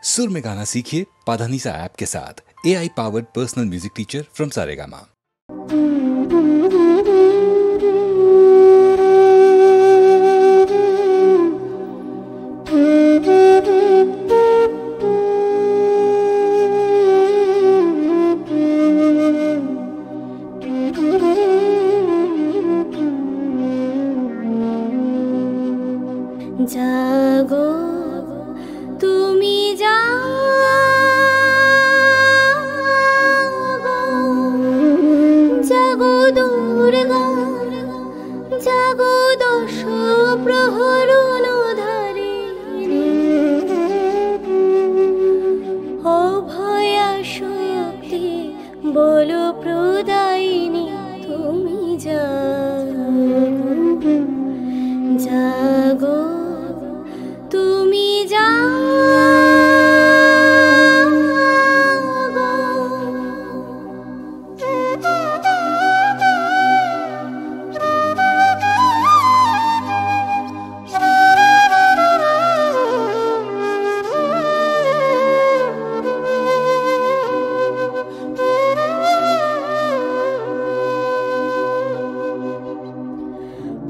सुर में गाना सीखिए पाधानीसा ऐप के साथ। AI powered personal music teacher from Saregama. जागो তুমি जागो जागो दुर्गा जागो दश প্রহরণ ধারিণী অভয়া শক্তি বল প্রদায়িনী তুমি জাগো জাগো তুমি জাগো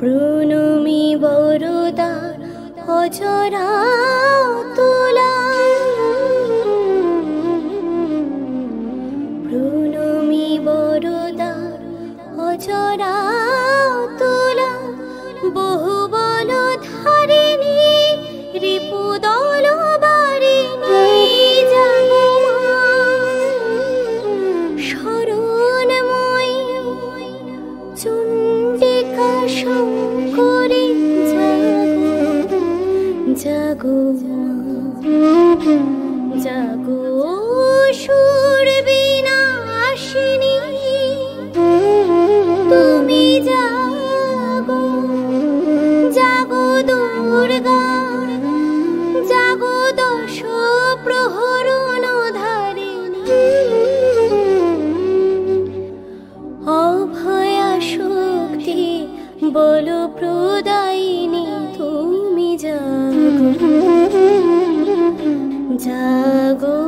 প্রণমি বরদা অজরা তুলা প্রণমি বরদা অজরা তুলা বহু বল ধারিণী রিপুদল বারিণী জাগো শরণময়ী চণ্ডিকা শঙ্করী জাগো জাগো সুর বিনাশিনী তুমি জাগো জাগো দুর্গা জাগো দশ প্রহরণ ধারিণী অভয়া শক্তি বল প্রদায়িনী তুমি জাগো জাগো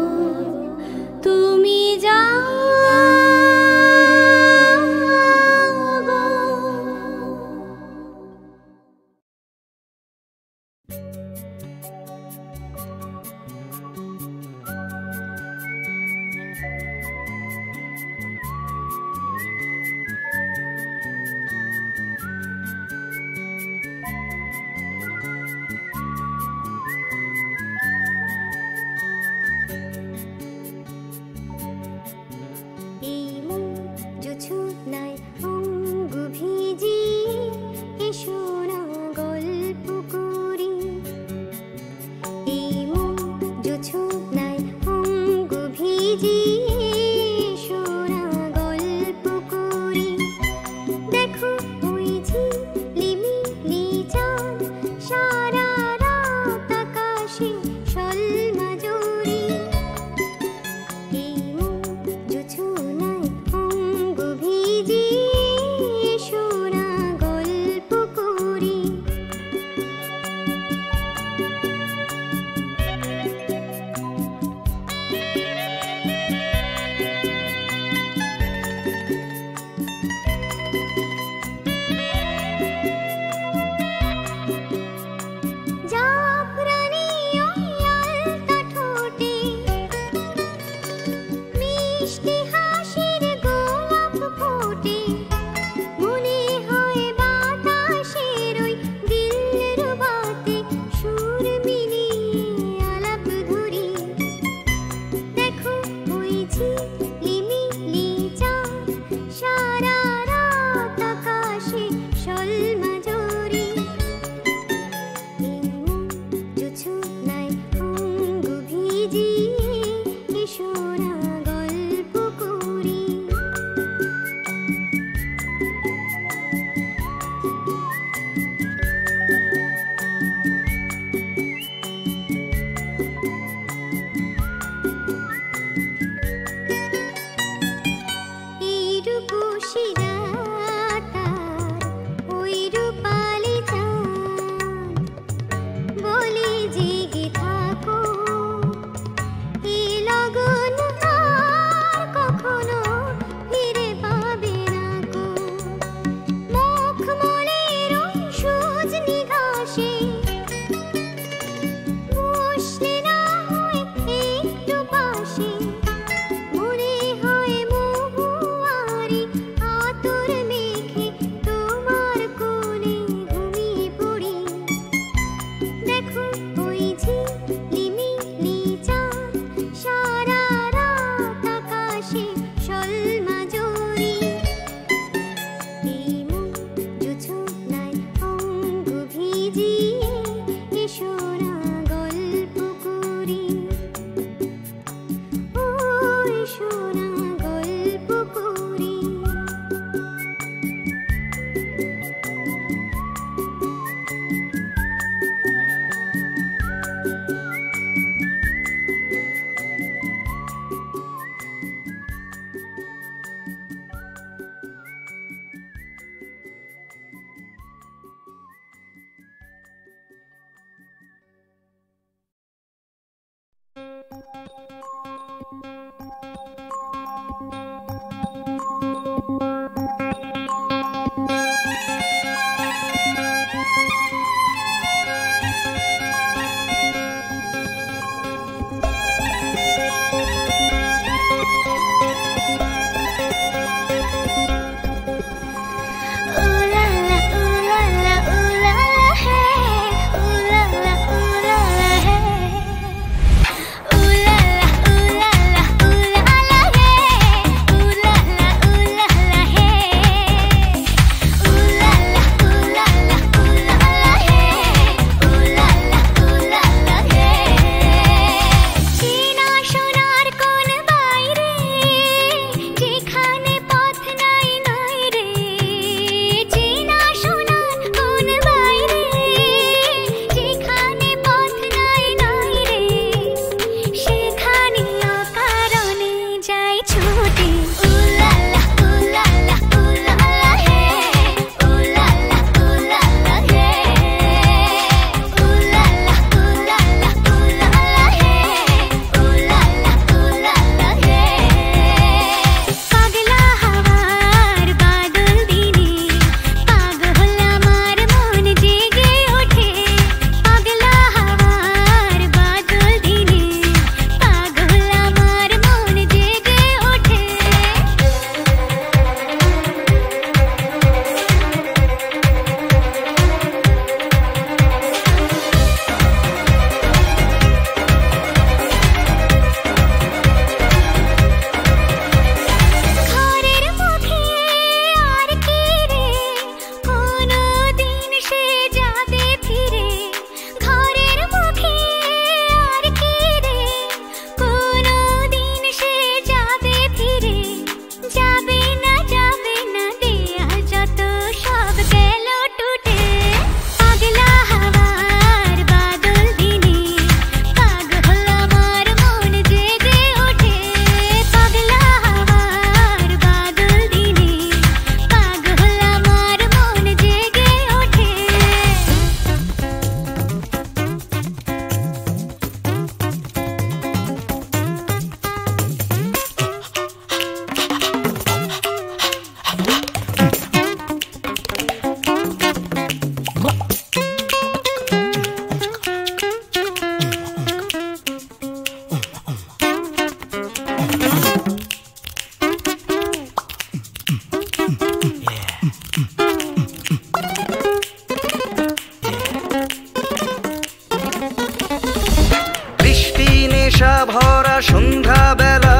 নেশা ভরা সন্ধ্যা বেলা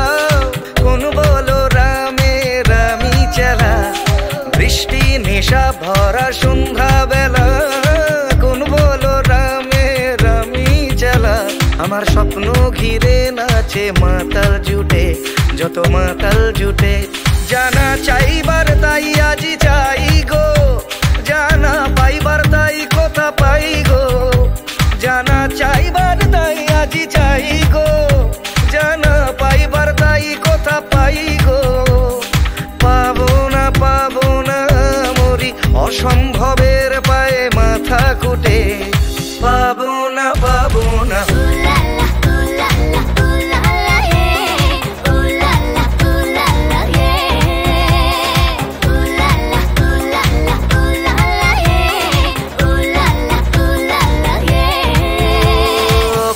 কোন বলো রামে রামি চেলা বৃষ্টি নেশা ভরা সন্ধ্যা বেলা কোন বলো রামে রামি চেলা আমার স্বপ্ন ঘিরে নাচে মাতাল জুটে যত মাতাল জুটে জানা চাইবার তাই আজি চাই গো জানা পাইবার তাই কথা পাই গো জানা চাইবার তাই আজি চাই গো জানা পাইবার তাই কথা পাই গো পাবো না মরি অসম্ভবের পায়ে মাথা কুটে পাবো না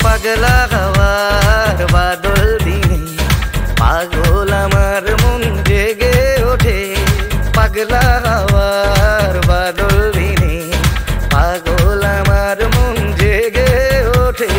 পাগলা হাওয়ার বাদল দিনে পাগল আমার মন জেগে ওঠে পাগলা হাওয়ার বাদল দিনে পাগল আমার মন জেগে ওঠে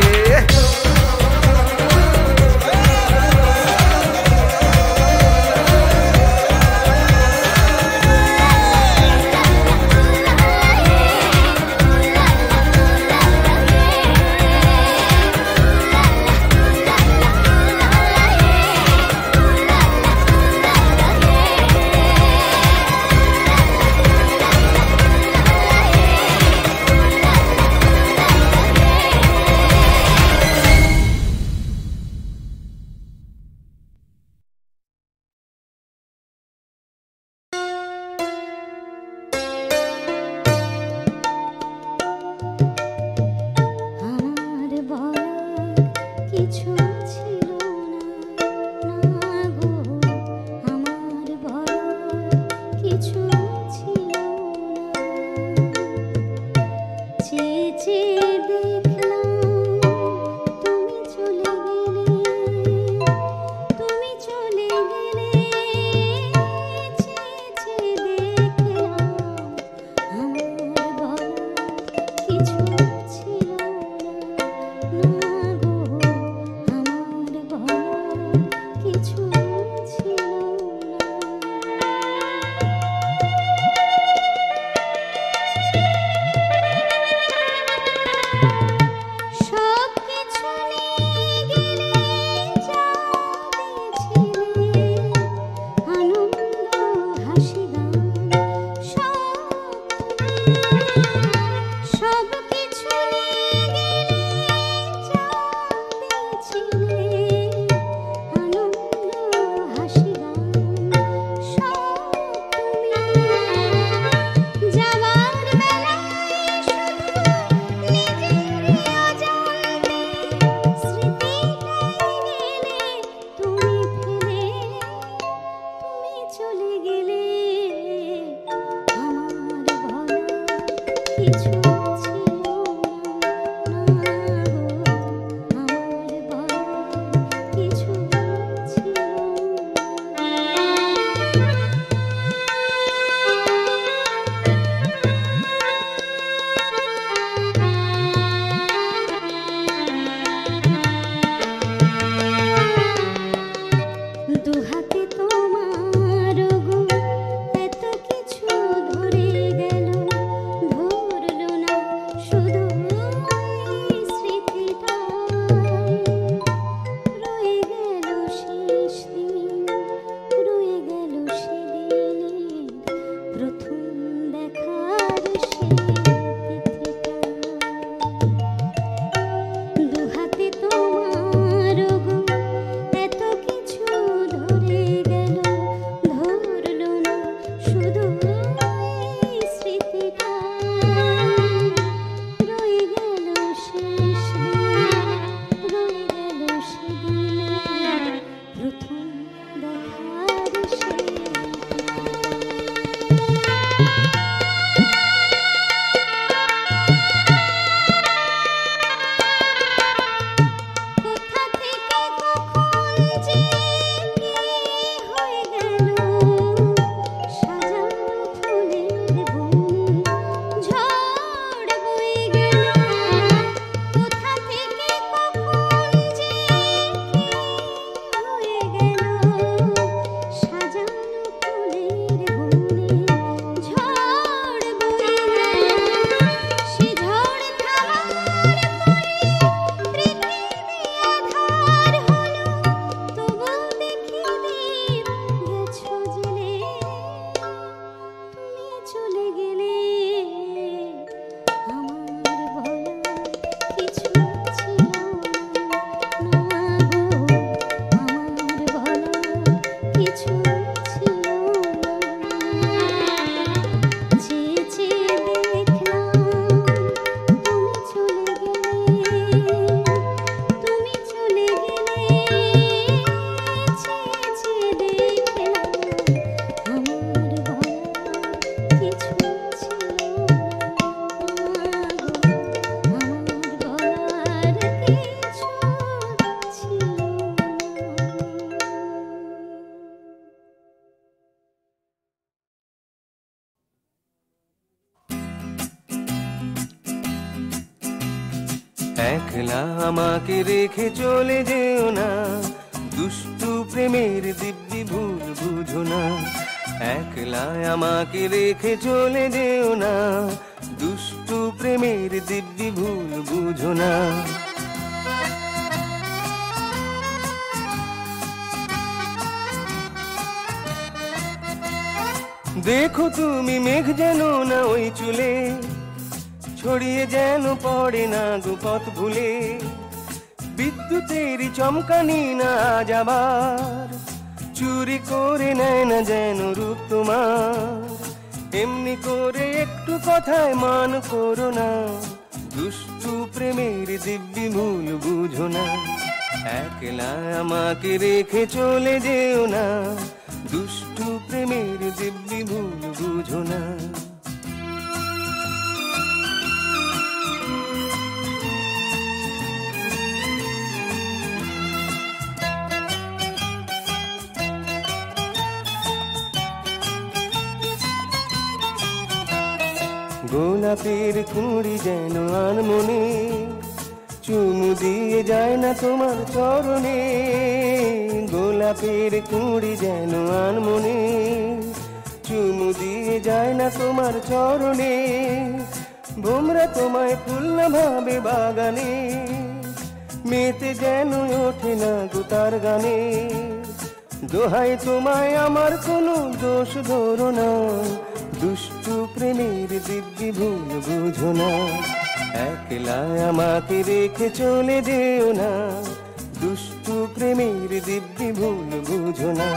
আমার বলার কিছু ছিল একলা আমাকে রেখে চলে যেও না, দুষ্টু প্রেমের দিব্যি ভুল বুঝো না। একলা আমাকে রেখে চলে যেও না, দুষ্টু প্রেমের দিব্যি ভুল বুঝো না। দেখো তুমি মেঘ যেন না ওই চুলে, ছড়িয়ে যেন পড়ে না গো পথ ভুলে। বিদ্যুতেরই চমকানি না আজ আবার, চুরি করে নেয় না যেন রূপ তোমার। এমনি করে একটু কথায় মান করো না, দুষ্টু প্রেমের দিব্যি ভুল বুঝো না। একলা আমাকে রেখে চলে যেও না, দুষ্টু প্রেমের দিব্যি ভুল বুঝো না। গোলাপের কুঁড়ি যেন আনমনে, চুমু দিয়ে যায় না তোমার চরণে। গোলাপের কুঁড়ি যেন আনমনে, চুমু দিয়ে যায় না তোমার চরণে। ভোমরা তোমায় ফুল না ভাবে বাগানে, মেতে যেন ওঠে না গো তার গানে। দোহাই তোমায় আমার কোনো দোষ ধরো না, দুষ্টু প্রেমের দিব্যি ভুল বুঝো না। একলা আমাকে রেখে চলে যেও না, দুষ্টু প্রেমের দিব্যি ভুল বুঝো না।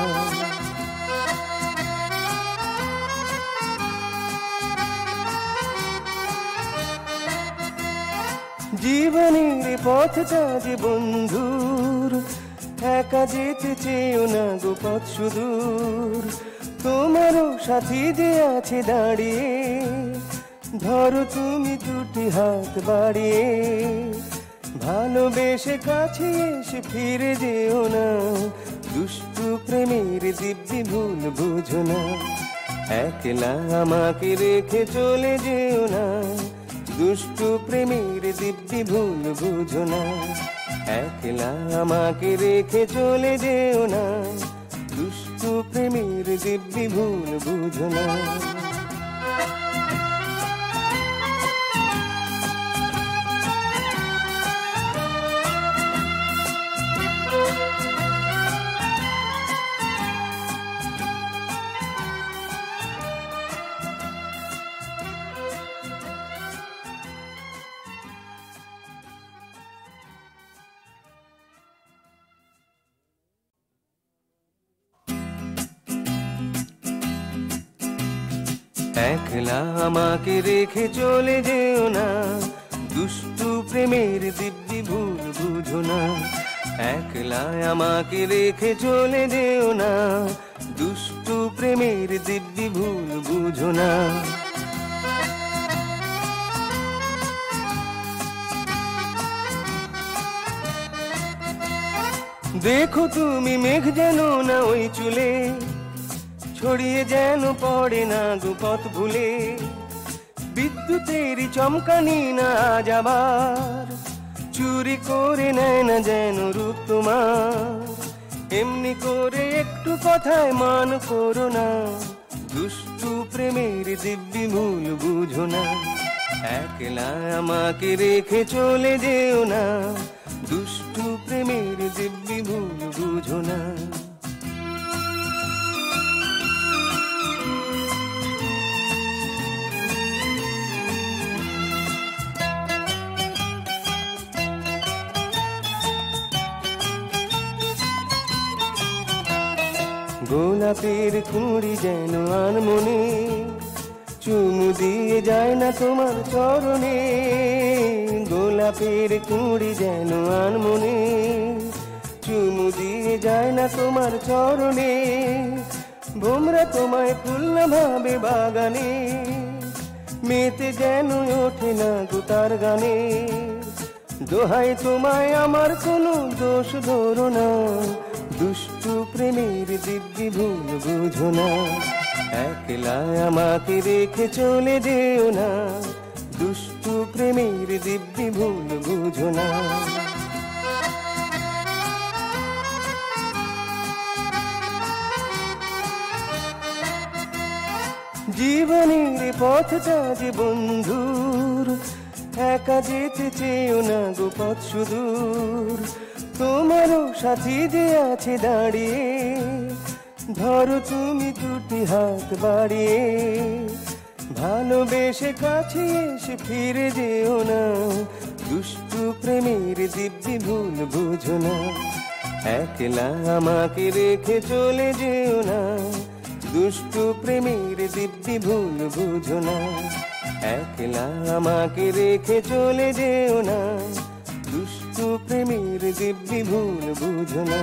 জীবনের পথটা যে বন্ধুর, একা যেতে চেয়েও না গো পথ সুদূর। তোমারও সাথী যে আছে দাঁড়িয়ে, ধরো তুমি দুটি হাত বাড়িয়ে। ভালোবেসে কাছে এসে ফিরে যেও না, দুষ্টু প্রেমের দিব্যি ভুল বুঝো না। একলা আমাকে রেখে চলে যেও না, দুষ্টু প্রেমের দিব্যি ভুল বুঝো না। একলা আমাকে রেখে চলে যেও না, দুষ্টু প্রেমের দিব্যি ভুল বুঝো না। একলা আমাকে রেখে চলে যেও না, দুষ্টু প্রেমের দিব্যি ভুল বুঝো না। একলা আমাকে রেখে চলে যেও না, দুষ্টু প্রেমের দিব্যি ভুল বুঝো না। দেখো তুমি মেঘ যেন না ওই চুলে, ছড়িয়ে যেন পড়ে না গো পথ ভুলে। বিদ্যুতেরই চমকানি না আজ আবার, চুরি করে নেয় না যেন রূপ তোমার। এমনি করে একটু কথায় মান করো না, দুষ্টু প্রেমের দিব্যি ভুল বুঝো না। একলা আমাকে রেখে চলে যেও না, দুষ্টু প্রেমের দিব্যি ভুল বুঝো না। গোলাপের কুঁড়ি যেন আনমনে, চুমু দিয়ে যায় না তোমার চরণে। গোলাপের কুঁড়ি যেন আনমনে, চুমু দিয়ে যায় না তোমার চরণে, ভোমরা তোমায় ফুল না ভাবে বাগানে, মেতে যেন ওঠে না গুতার গানে। দোহাই তোমায় আমার কোনো দোষ ধরো না, দুষ্টু প্রেমের দিব্যি ভুল বুঝো না। একলা আমাকে রেখে চলে যেও না, দুষ্টু প্রেমের দিব্যি ভুল বুঝো না। জীবনের পথটা যে বন্ধুর, একা যেতে চেয়েও না গো পথ সুদূর। তোমারও সাথী যে আছে দাঁড়িয়ে, ধরো তুমি দুটি হাত বাড়িয়ে। ভালোবেসে কাছে এসে ফিরে যেও না, দুষ্টু প্রেমের দিব্যি ভুল বুঝো না। একলা আমাকে রেখে চলে যেও না, দুষ্টু প্রেমের দিব্যি ভুল বুঝো না। একলা আমাকে রেখে চলে যেও না, দুষ্টু প্রেমের দিব্যি ভুল বুঝো না।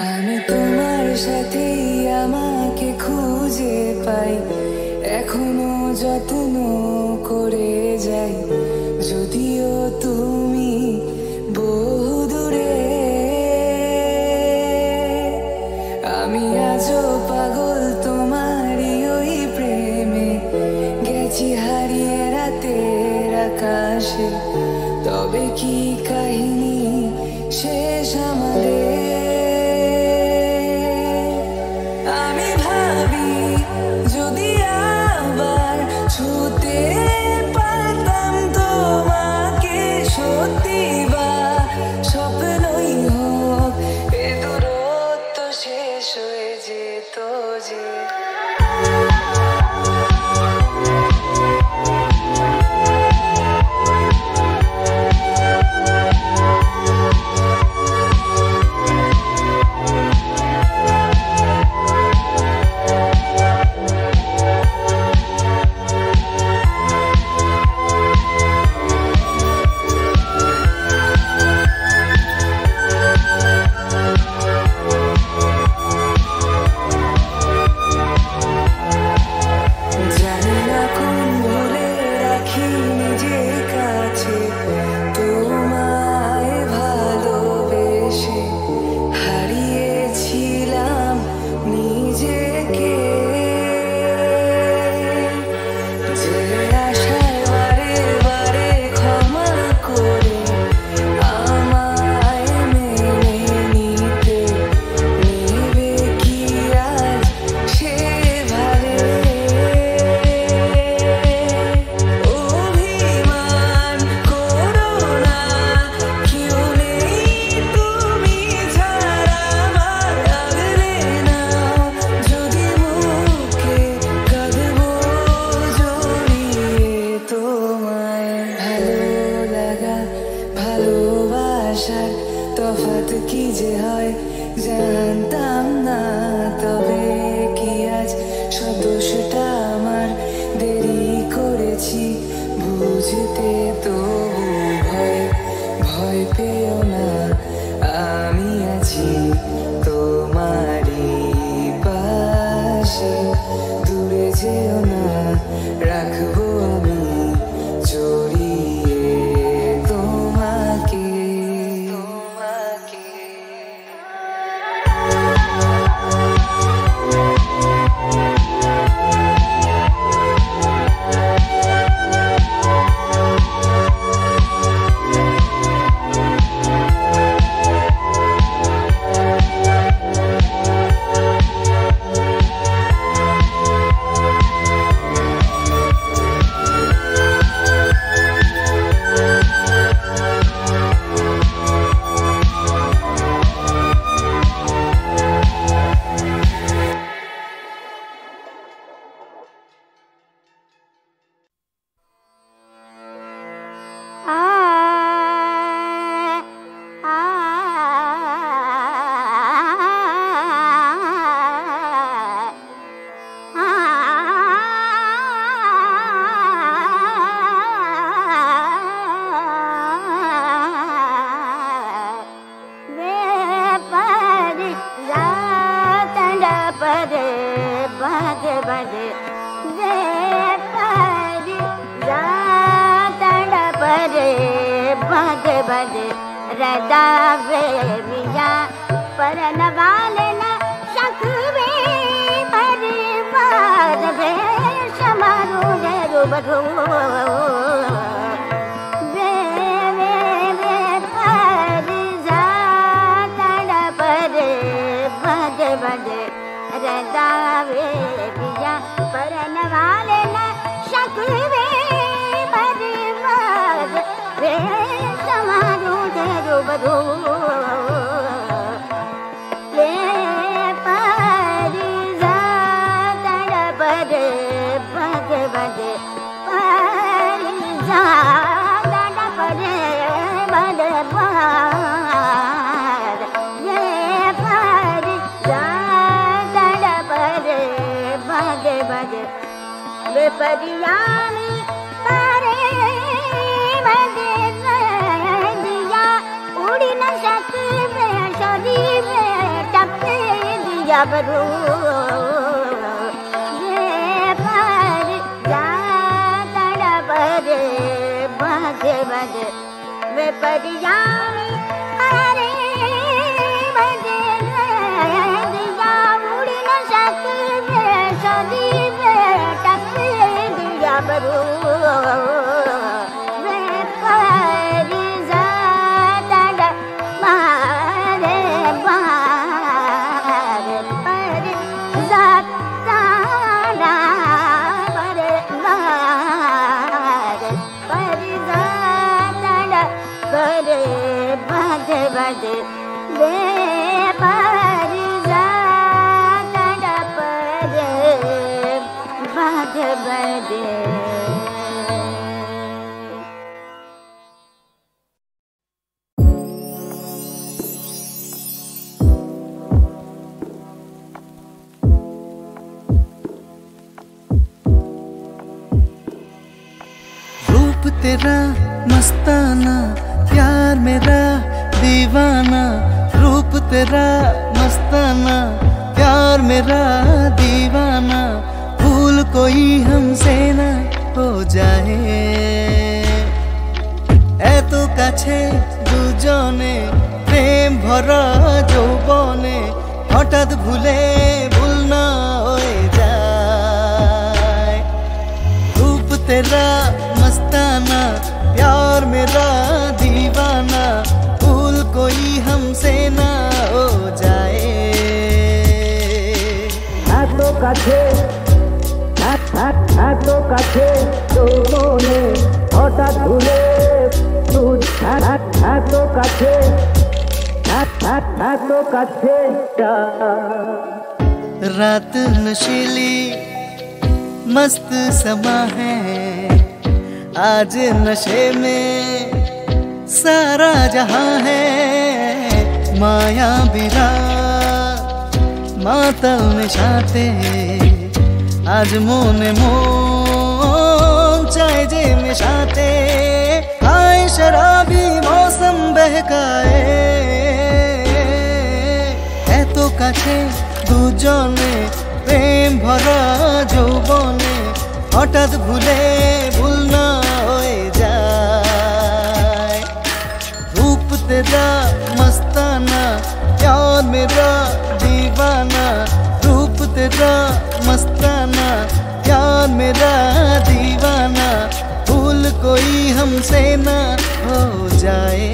আমি তোমার সাথে আমাকে খুঁজে পাই, এখনো যত্ন করে যাই, যদিও তুমি বহু দূরে। আমি আজও পাগল তোমারই ওই প্রেমে, গেছি হারিয়ে রাতের আকাশে। তবে কি কাহিনী শেষ আমাদের? যদি আবার ছুতে পারতাম তোমাকে, সত্যি বা স্বপ্নই হোক, এ দূরত্ব শেষ হয়ে যেত যে। bade bade re pari za tadapare bade bade radave miya paran wale na shakve parivar re shamaru re rubadhu बजे रदावे पिया परन वाले न शकवे परिवार रे समारू तेरू बधू ले परिजा तड़परे बजे बजे परिजा तड़परे बजे परियानी तारे बजे दिया उड़ी न सकते शरीर में टपके दिया बरू ये पर जा तड़परे बजे बजे वे परियानी तारे बजे दिया उड़ी न सकते शरीर बरू वे परिजा तड़ मारे मारे परिजा तड़ा मारे मारे परिजा तड़ बरे बजे बजे वे परिजा तड़ बरे बजे बजे तेरा मस्ताना प्यार मेरा दीवाना रूप तेरा मस्ताना प्यार मेरा दीवाना भूल कोई हमसे ना हो जाए এত কাছে দুজনে প্রেম ভরা যৌবনে হঠাৎ ভুলে ভুল না হয়ে যায় रूप तेरा मस्ताना प्यार मेरा दीवाना भूल कोई हमसे ना हो जाए এত কাছে এত কাছে যৌবনে হঠাৎ ভুলে এত কাছে এত কাছে रात नशीली मस्त समा है आज नशे में सारा जहां है माया बिरा मातल निशाते आज मोने मोन चाहे जे मिशाते आए शराबी मौसम बहकाए है तो काछे দুজনে প্রেম ভরা যৌবনে হঠাৎ ভুলে ভুল না হয়ে যায় रूप तेरा मस्ताना प्यार मेरा दीवाना रूप तेरा मस्ताना प्यार मेरा दीवाना भूल कोई हमसे ना हो जाए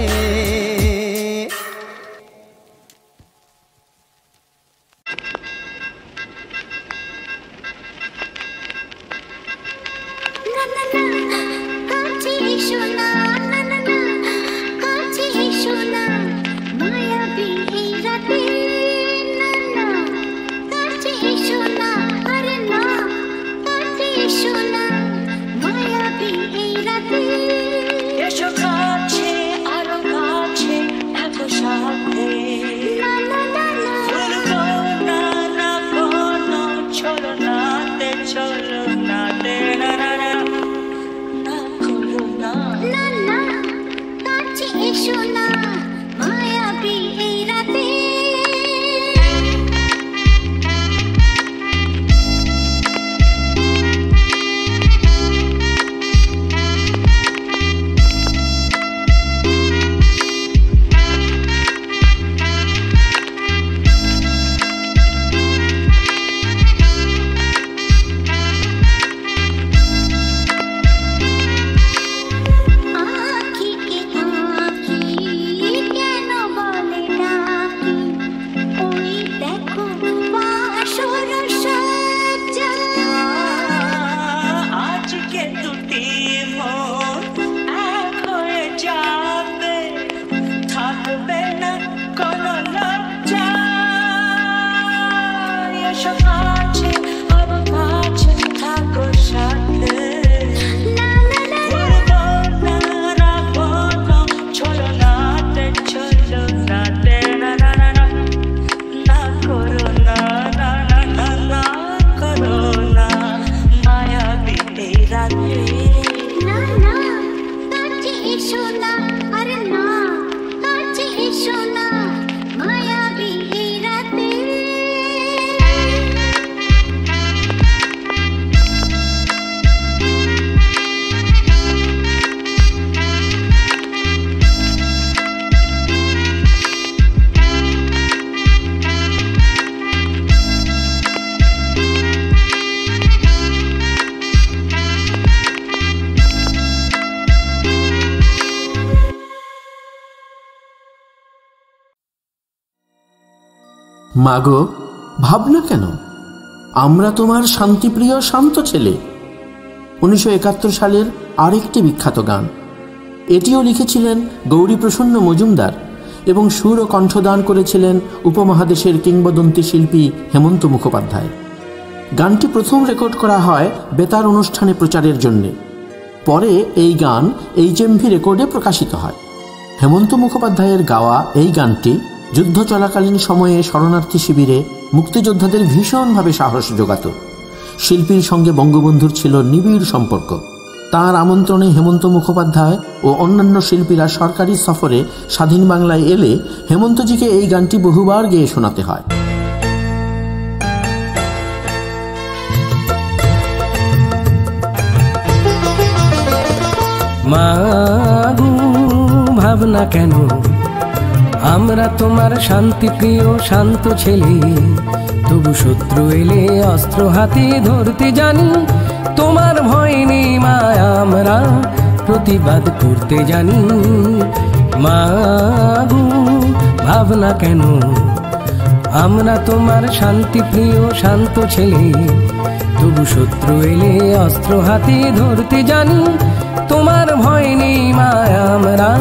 এসো কাছে আরো মাগো ভাবনা কেন, আমরা তোমার শান্তিপ্রিয় শান্ত ছেলে। 1971 সালের আরেকটি বিখ্যাত গান। এটিও লিখেছিলেন গৌরীপ্রসন্ন মজুমদার এবং সুর ও কণ্ঠদান করেছিলেন উপমহাদেশের কিংবদন্তি শিল্পী হেমন্ত মুখোপাধ্যায়। গানটি প্রথম রেকর্ড করা হয় বেতার অনুষ্ঠানে প্রচারের জন্যে। পরে এই গান HMV রেকর্ডে প্রকাশিত হয়। হেমন্ত মুখোপাধ্যায়ের গাওয়া এই গানটি যুদ্ধ চলাকালীন সময়ে শরণার্থী শিবিরে মুক্তিযোদ্ধাদের ভীষণভাবে সাহস যোগাত। শিল্পীর সঙ্গে বঙ্গবন্ধুর ছিল নিবিড় সম্পর্ক। তাঁর আমন্ত্রণে হেমন্ত মুখোপাধ্যায় ও অন্যান্য শিল্পীরা সরকারি সফরে স্বাধীন বাংলায় এলে হেমন্তজিকে এই গানটি বহুবার গেয়ে শোনাতে হয়। মাগো ভাবনা কেন, আমরা তোমার শান্তিপ্রিয় শান্ত ছেলে, তবু শত্রু এলে অস্ত্র হাতে ধরতে জানি। তোমার ভয় নেই মা, আমরা প্রতিবাদ করতে জানি। মাগো ভাবনা কেন, আমরা তোমার শান্তিপ্রিয় শান্ত ছেলে, তবু শত্রু এলে অস্ত্র হাতে ধরতে জানি। তোমার ভয় নেই মা, আমরা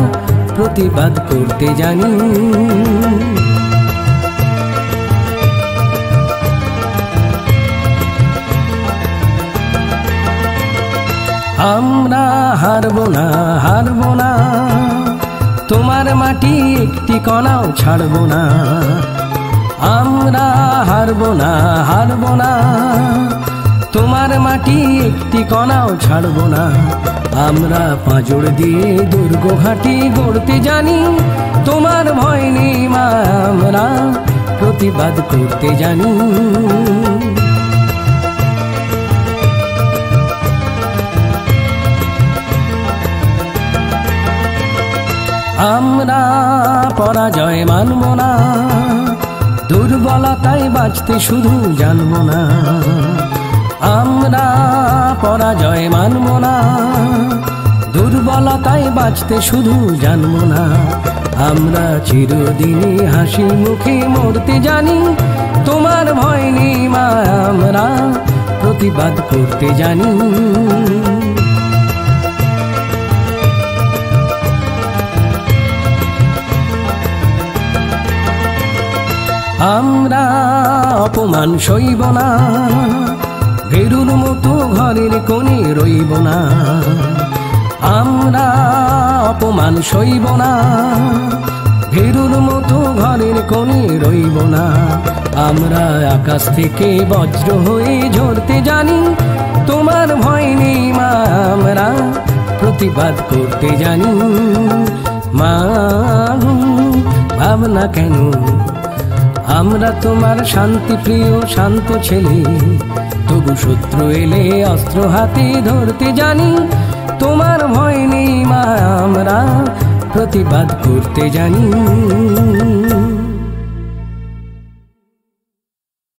প্রতিবাদ করতে জানি। আমরা হারবো না, হারবো না, তোমার মাটি একটি কণাও ছাড়বো না। আমরা হারবো না, হারবো না, তোমার মাটি একটি কণাও ছাড়বো না। আমরা পাঁজর দিয়ে দুর্গ ঘাঁটি গড়তে জানি। তোমার ভয় নেই মা, আমরা প্রতিবাদ করতে জানি। আমরা পরাজয় মানব না, দুর্বলতায় বাঁচতে শুধু জানবো না। আমরা পরাজয় মানব না, দুর্বলতায় বাঁচতে শুধু জানবো না। আমরা চিরদিনই হাসি মুখে মরতে জানি। তোমার ভয় নেই মা, আমরা প্রতিবাদ করতে জানি। আমরা অপমান সইব না, ভেরুর মতো ঘরের কোণে রইব না। আমরা অপমান সইব না, ভেরুর মতো ঘরের কোণে রইব না। আমরা আকাশ থেকে বজ্র হয়ে ঝরতে জানি। তোমার ভয় নেই মা, আমরা প্রতিবাদ করতে জানি। মা ভাবনা কেন, আমরা তোমার শান্তিপ্রিয় শান্ত ছেলে, তবু শত্রু এলে অস্ত্র হাতে ধরতে জানি। তোমার ভয় নেই মা, আমরা প্রতিবাদ করতে জানি।